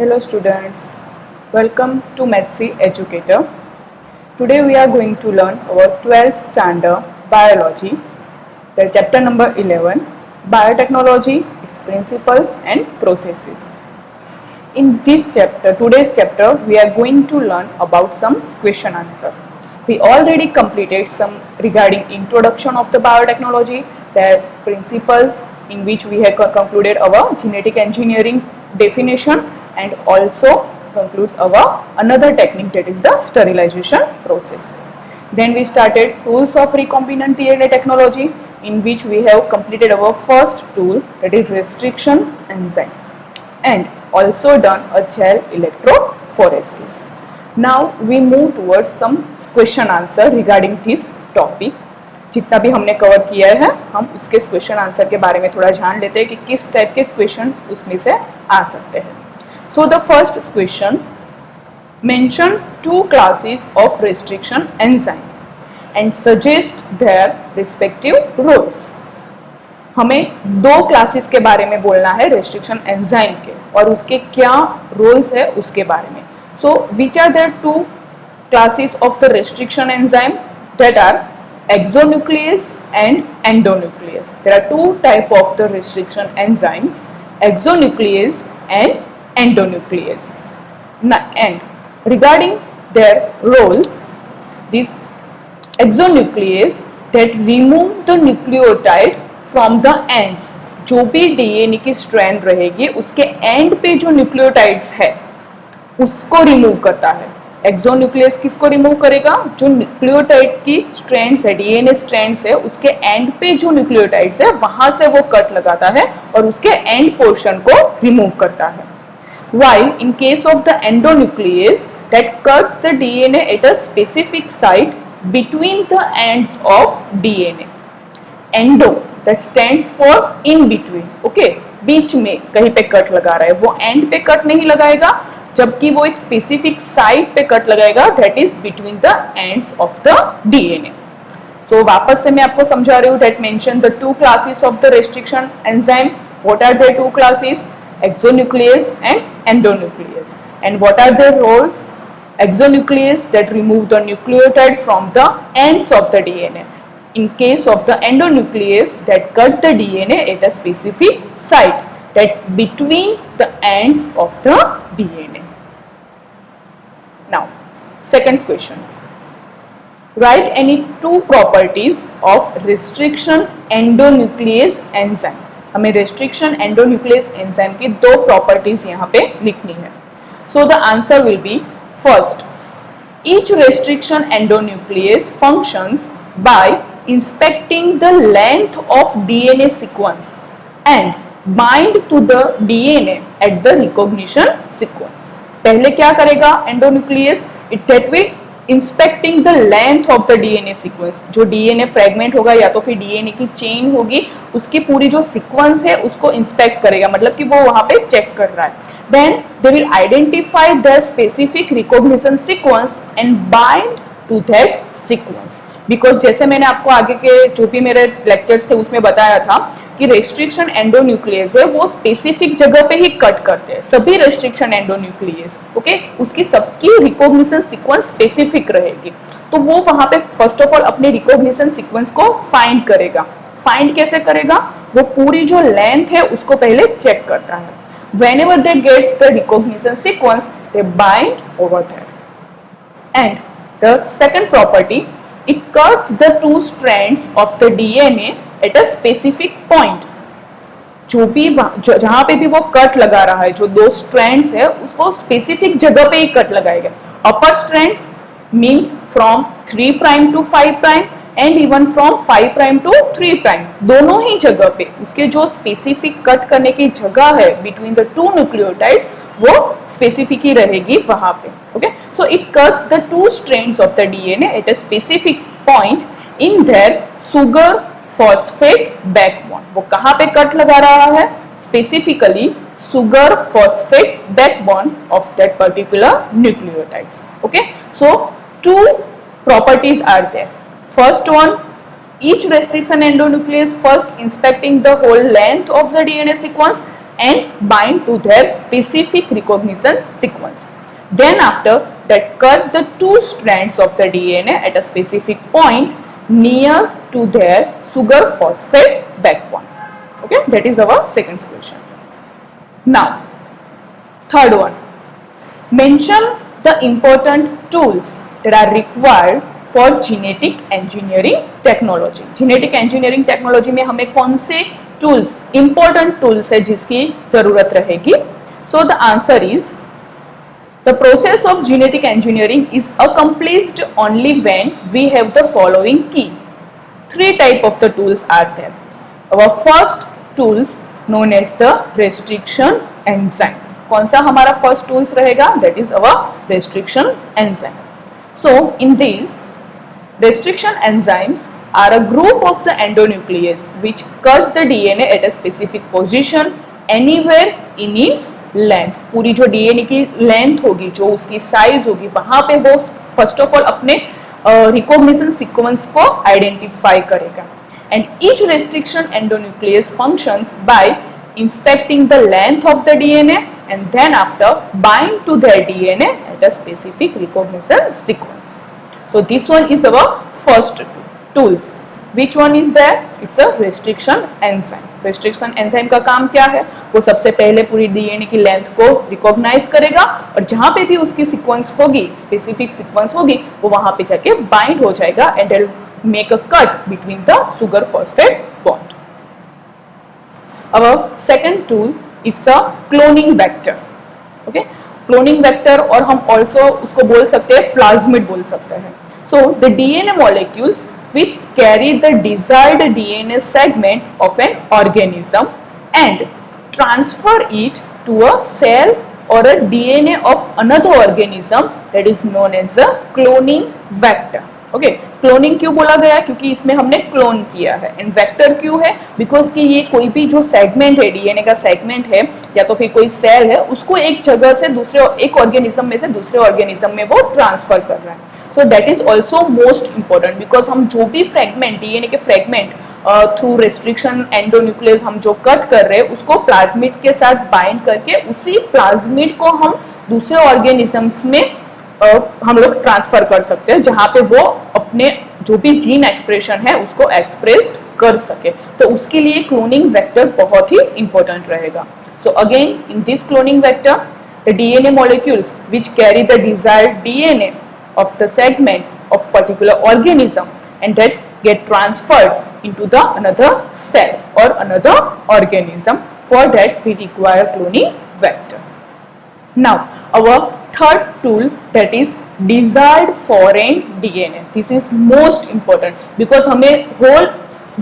Hello students, welcome to Metsi Educator. Today we are going to learn our 12th standard biology, the chapter number 11, biotechnology, its principles and processes. In this chapter, today's chapter, we are going to learn about some question answer. We already completed some regarding introduction of the biotechnology, their principles in which we have concluded our genetic engineering definition and also concludes our another technique, that is the sterilization process. Then we started tools of recombinant DNA technology, in which we have completed our first tool, that is restriction enzyme, and also done a gel electrophoresis. Now we move towards some question answer regarding this topic. जितना भी हमने cover किया है हम उसके question answer के बारे में थोड़ा जान लेते हैं कि किस टाइप के क्वेश्चन उसमें से आ सकते हैं. So the first question, mention two classes of restriction enzyme and suggest their respective roles. हमें दो क्लासेस के बारे में बोलना है रेस्ट्रिक्शन एंजाइम के और उसके क्या रोल्स है उसके बारे में. So which are their two classes of the restriction enzyme? That are exonuclease and endonuclease. There are two type of the restriction enzymes, exonuclease and endonuclease. And regarding their roles, this exonuclease that remove the nucleotide from the ends. जो भी DNA की strand रहेगी उसके and पे जो nucleotides है उसको remove करता है. एक्सोन्यूक्लियस किसको रिमूव करेगा? जो न्यूक्लियोटाइड की स्ट्रैंड्स है, डीएनए स्ट्रैंड्स है, उसके एंड पे जो न्यूक्लियोटाइड्स है वहां से वो कट लगाता है और उसके एंड पोर्शन को रिमूव करता है. While in case of the endonuclease that cuts the DNA at a specific site between the ends of DNA. Endo that stands for in between. Okay, बीच में कहीं पे कट लगा रहा है, वो एंड पे कट नहीं लगाएगा, जबकि वो एक स्पेसिफिक साइट पे कट लगाएगा, that is between the ends of the DNA. So वापस से मैं आपको समझा रही हूँ that mention the two classes of the restriction enzyme. What are their two classes? Exonuclease and endonuclease. And what are their roles? Exonuclease that remove the nucleotide from the ends of the DNA. In case of the endonuclease that cut the DNA at a specific site that between the ends of the DNA. Now, second question. Write any two properties of restriction endonuclease enzyme. हमें restriction endonuclease enzyme की दो properties यहाँ पे लिखनी है. So the answer will be, first, each restriction endonuclease functions by inspecting the length of DNA sequence and bind to the DNA at the recognition sequence. पहले क्या करेगा endonuclease? It that way inspecting the length of the DNA sequence. जो DNA fragment होगा या तो फिर DNA की chain होगी, उसकी पूरी जो सीक्वेंस है उसको इंस्पेक्ट करेगा, मतलब कि वो वहां पे चेक कर रहा है. Then they will identify the specific recognition sequence and bind to that sequence. Because जैसे मैंने आपको आगे के जो भी मेरे लेक्चर्स थे उसमें बताया था कि रेस्ट्रिक्शन एंडोन्यूक्लियस है वो स्पेसिफिक जगह पे ही कट करते हैं. सभी रेस्ट्रिक्शन एंडोन्यूक्लियस ओके, उसकी सबकी रिकॉग्निशन सीक्वेंस स्पेसिफिक रहेगी. तो वो वहां पे फर्स्ट ऑफ ऑल अपने रिकॉग्निशन सीक्वेंस को फाइंड करेगा. फाइंड कैसे करेगा? वो पूरी जो लेंथ है उसको पहले चेक करता है. whenever they get the recognition sequence they bind over there. And the second property, it cuts the two strands of the DNA at a specific point. जो भी जहां पे भी वो कट लगा रहा है, जो दो स्ट्रैंड्स है उसको स्पेसिफिक जगह पे ही कट लगाएगा. Upper strand means from 3 prime to 5 prime and even from 5 prime to 3 prime. दोनों ही जगह पे उसके जो स्पेसिफिक कट करने की जगह है बिटवीन द टू न्यूक्लियोटाइड्स वो स्पेसिफिक ही रहेगी वहां पे. Okay, so it cuts the two strands of the DNA at a specific point in their sugar phosphate backbone. वो कहां पे कट लगा रहा है? Specifically sugar phosphate backbone of that particular nucleotides. Okay, so two properties are there. First one, each restriction endonuclease first inspecting the whole length of the DNA sequence and bind to their specific recognition sequence. Then after that, cut the two strands of the DNA at a specific point near to their sugar phosphate backbone. Okay, that is our second solution. Now, third one, mention the important tools that are required for genetic engineering technology. Genetic engineering technology में हमें कौन से tools, important tools है जिसकी जरूरत रहेगी? So the answer is the process of genetic engineering is accomplished only when we have the following key. Three type of the tools are there. Our first tools known as the restriction enzyme. कौन सा हमारा first tools रहेगा? That is our restriction enzyme. So in these restriction enzymes are a group of the endonuclease which cut the DNA at a specific position anywhere in its length. पूरी जो DNA की length होगी, जो उसकी size होगी, वहाँ पे वो first of all अपने recognition sequence को identify करेगा. And each restriction endonuclease functions by inspecting the length of the DNA and then after bind to their DNA at a specific recognition sequence. So this one is our first tools. Which one is there? It's a restriction enzyme. Restriction enzyme का काम क्या है? वो सबसे पहले पूरी DNA की length को रिकॉग्नाइज करेगा और जहां पे भी उसकी सीक्वेंस होगी, स्पेसिफिक सीक्वेंस होगी, वो वहां पे जाके बाइंड हो जाएगा and it will make a cut between the sugar phosphate bond. Our second tool, it's a cloning vector. Okay, cloning vector और हम also उसको बोल सकते हैं प्लाज्मिड बोल सकते हैं. So the DNA molecules which carry the desired DNA segment of an organism and transfer it to a cell or a DNA of another organism, that is known as a cloning vector. Okay, cloning क्यों बोला गया? क्योंकि इसमें हमने clone किया है. And vector क्यों है? बिकॉज कि ये कोई भी जो सेगमेंट है, डीएनए का सेगमेंट है या तो फिर कोई सेल है, उसको एक जगह से दूसरे, एक ऑर्गेनिज्म में से दूसरे ऑर्गेनिज्म में वो ट्रांसफर कर रहा है. So that is also most important because हम जो भी फ्रेगमेंट, डीएनए के फ्रेगमेंट थ्रू रेस्ट्रिक्शन एंडोन्यूक्लियस हम जो कट कर रहे हैं, उसको प्लाज्मिड के साथ बाइंड करके उसी प्लाज्मिड को हम दूसरे ऑर्गेनिजम्स में हम लोग ट्रांसफर कर सकते हैं, जहां पे वो अपने जो भी जीन एक्सप्रेशन है उसको एक्सप्रेस कर सके. तो उसके लिए क्लोनिंग वेक्टर बहुत ही इंपॉर्टेंट रहेगा. So again in this cloning vector the DNA molecules which carry the desired DNA of the segment of particular organism and that get transferred into the another cell or another organism. For that we require cloning vector. Now our third tool, that is desired foreign DNA. This is most important because हमें whole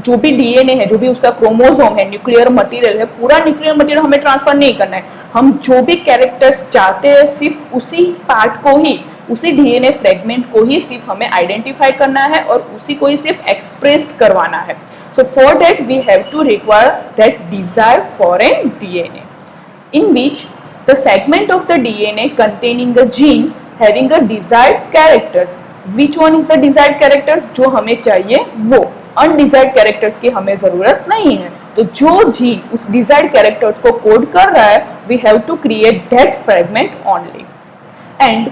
जो भी DNA है, जो भी उसका chromosome है, nuclear material है, पूरा न्यूक्लियर मटेरियल हमें ट्रांसफर नहीं करना है. हम जो भी कैरेक्टर्स चाहते हैं सिर्फ उसी पार्ट को ही, उसी डीएनए फ्रेगमेंट को ही सिर्फ हमें आइडेंटिफाई करना है और उसी को ही सिर्फ एक्सप्रेस करवाना है. So for that we have to require that desired foreign DNA in which the segment of the DNA containing a gene having a desired characters. Which one is the desired characters? जो हमें चाहिए वो. Undesired characters की हमें जरूरत नहीं है. तो जो जीन उस डिजायर्ड कैरेक्टर्स को कोड कर रहा है, we have to create that fragment only and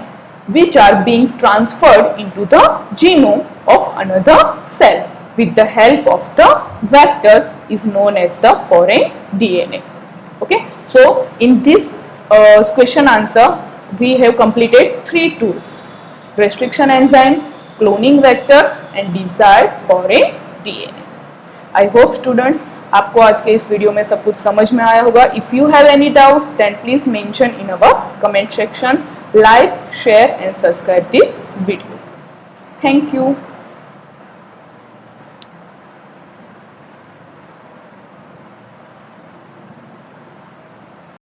which are being transferred into the genome of another cell with the help of the vector is known as the foreign DNA. Okay, so in this question answer we have completed three tools: restriction enzyme, cloning vector and desired foreign DNA. I hope students आपको आज के इस video में सब कुछ समझ में आया होगा. If you have any doubts then please mention in our comment section. Like, share and subscribe this video. Thank you.